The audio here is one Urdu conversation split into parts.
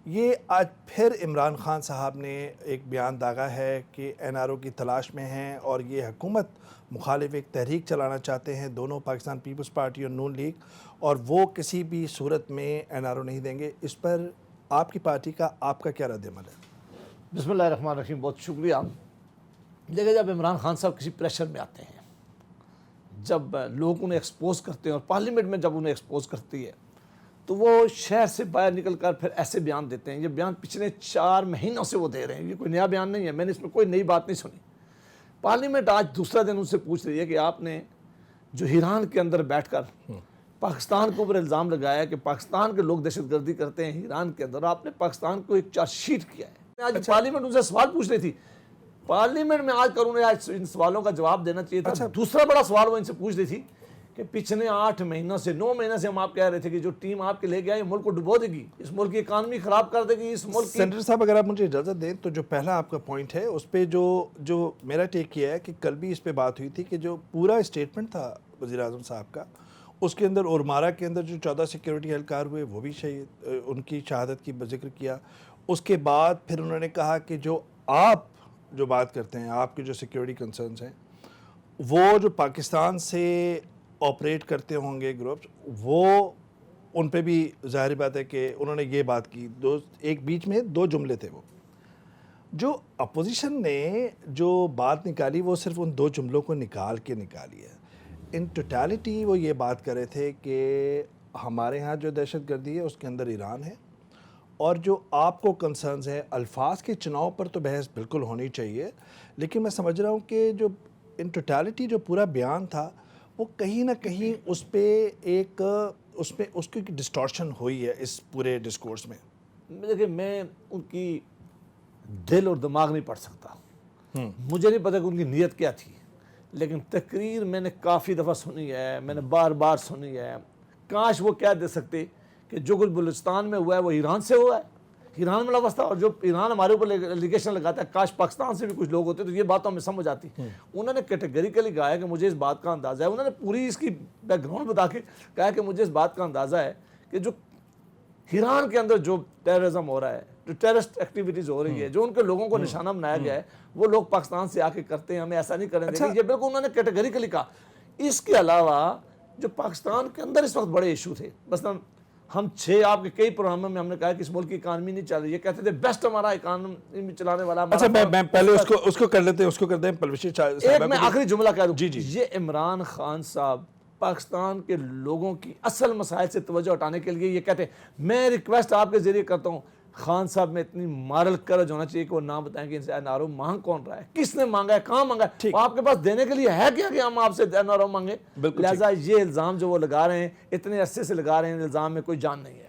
یہ آج پھر عمران خان صاحب نے ایک بیان داغا ہے کہ این آر او کی تلاش میں ہیں اور یہ حکومت مخالف ایک تحریک چلانا چاہتے ہیں، دونوں پاکستان پیپلز پارٹی اور نون لیگ، اور وہ کسی بھی صورت میں این آر او نہیں دیں گے۔ اس پر آپ کی پارٹی کا آپ کا کیا رد عمل ہے؟ بسم اللہ الرحمن الرحیم، بہت شکریہ۔ دیکھیں، جب عمران خان صاحب کسی پریشر میں آتے ہیں، جب لوگ انہیں ایکسپوز کرتے ہیں اور پارلیمنٹ میں جب انہیں ایکسپوز کرتی ہے تو وہ شہر سے باہر نکل کر پھر ایسے بیان دیتے ہیں۔ یہ بیان پچھلے 4 مہینوں سے وہ دے رہے ہیں، یہ کوئی نیا بیان نہیں ہے، میں نے اس میں کوئی نئی بات نہیں سنی۔ پارلیمنٹ آج دوسرا دن ان سے پوچھ رہی ہے کہ آپ نے جو ایران کے اندر بیٹھ کر پاکستان کے اوپر الزام لگایا کہ پاکستان کے لوگ دہشت گردی کرتے ہیں ایران کے اندر، آپ نے پاکستان کو ایک چارج شیٹ کیا ہے۔ آج پارلیمنٹ ان سے سوال پوچھ رہی تھی، پارلیمنٹ میں آج کر انہیں ان سوالوں کا جواب دینا چاہیے تھا۔ دوسرا بڑا سوال وہ ان سے پوچھ رہی تھی کہ پچھلے 8 مہینوں سے 9 مہینوں سے ہم آپ کہہ رہے تھے کہ جو ٹیم آپ کے لے گیا یہ ملک کو ڈبو دے گی، اس ملک کی اکانومی خراب کر دے گی، اس ملک کی۔ سینیٹر صاحب اگر آپ مجھے اجازت دیں تو جو پہلا آپ کا پوائنٹ ہے اس پہ جو میرا ٹیک یہ ہے کہ کل بھی اس پہ بات ہوئی تھی کہ جو پورا اسٹیٹمنٹ تھا وزیر اعظم صاحب کا، اس کے اندر اورمارا کے اندر جو 14 سیکیورٹی اہلکار ہوئے وہ بھی شہید، ان کی شہادت کی ذکر کیا۔ اس کے بعد پھر انہوں نے کہا کہ جو آپ جو بات کرتے ہیں، آپ کے جو سیکیورٹی کنسرنز ہیں، وہ جو پاکستان سے آپریٹ کرتے ہوں گے گروپس، وہ ان پہ بھی ظاہر بات ہے کہ انہوں نے یہ بات کی۔ ایک بیچ میں 2 جملے تھے، وہ جو اپوزیشن نے جو بات نکالی وہ صرف ان 2 جملوں کو نکالی ہے۔ ان ٹوٹیلٹی وہ یہ بات کر رہے تھے کہ ہمارے ہاں جو دہشت گردی ہے اس کے اندر ایران ہے، اور جو آپ کو کنسرنز ہیں الفاظ کے چناؤ پر تو بحث بالکل ہونی چاہیے، لیکن میں سمجھ رہا ہوں کہ جو ان ٹوٹیلٹی جو پورا بیان تھا وہ کہیں نہ کہیں اس پہ اس کی ڈسٹورشن ہوئی ہے اس پورے ڈسکورس میں۔ دیکھیں، میں ان کی دل اور دماغ نہیں پڑھ سکتا، مجھے نہیں پتا کہ ان کی نیت کیا تھی، لیکن تقریر میں نے کافی دفعہ سنی ہے، میں نے بار بار سنی ہے۔ کاش وہ کہہ دے سکتے کہ جو کچھ بلوچستان میں ہوا ہے وہ ایران سے ہوا ہے، ایران میں واسطہ، اور جو ایران ہمارے اوپر ایلیگیشن لگاتا ہے کاش پاکستان سے بھی کچھ لوگ ہوتے تو یہ بات ہمیں سمجھ آتی۔ انہوں نے کیٹیگریکلی کہا ہے کہ مجھے اس بات کا اندازہ ہے، انہوں نے پوری اس کی بیک گراؤنڈ بتا کے کہا کہ مجھے اس بات کا اندازہ ہے کہ جو ایران کے اندر جو ٹیررزم ہو رہا ہے، جو ٹیررسٹ ایکٹیویٹیز ہو رہی ہے، جو ان کے لوگوں کو نشانہ بنایا گیا ہے، وہ لوگ پاکستان سے آ کے کرتے ہیں، ہمیں ایسا نہیں کرنے دیں گے۔ یہ بالکل انہوں نے کیٹیگریکلی کہا۔ اس کے علاوہ جو پاکستان کے اندر اس وقت بڑے ایشو تھے، مثلا ہم 6 آپ کے کئی پروگراموں میں ہم نے کہا کہ اس ملک کی اکانومی نہیں چل رہی ہے، کہتے تھے بیسٹ ہمارا اکانومی چلانے والا۔ اچھا، میں پہلے اس کو کر لیتے ہیں، اس کو کرتے ہیں پلوشی صاحب۔ ایک میں آخری جملہ کہہ دوں، یہ عمران خان صاحب پاکستان کے لوگوں کی اصل مسائل سے توجہ ہٹانے کے لیے یہ کہتے ہیں۔ میں ریکویسٹ آپ کے ذریعے کرتا ہوں، خان صاحب میں اتنی مارل کرج ہونا چاہیے کہ وہ نام بتائیں کہ ان سے این آر او مانگ کون رہا ہے، کس نے مانگا ہے، کہاں مانگا ہے، وہ آپ کے پاس دینے کے لیے ہے کیا کہ ہم آپ سے این آر او مانگیں؟ لہٰذا یہ الزام جو وہ لگا رہے ہیں اتنے عرصے سے لگا رہے ہیں، الزام میں کوئی جان نہیں ہے۔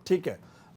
ٹھیک ہے۔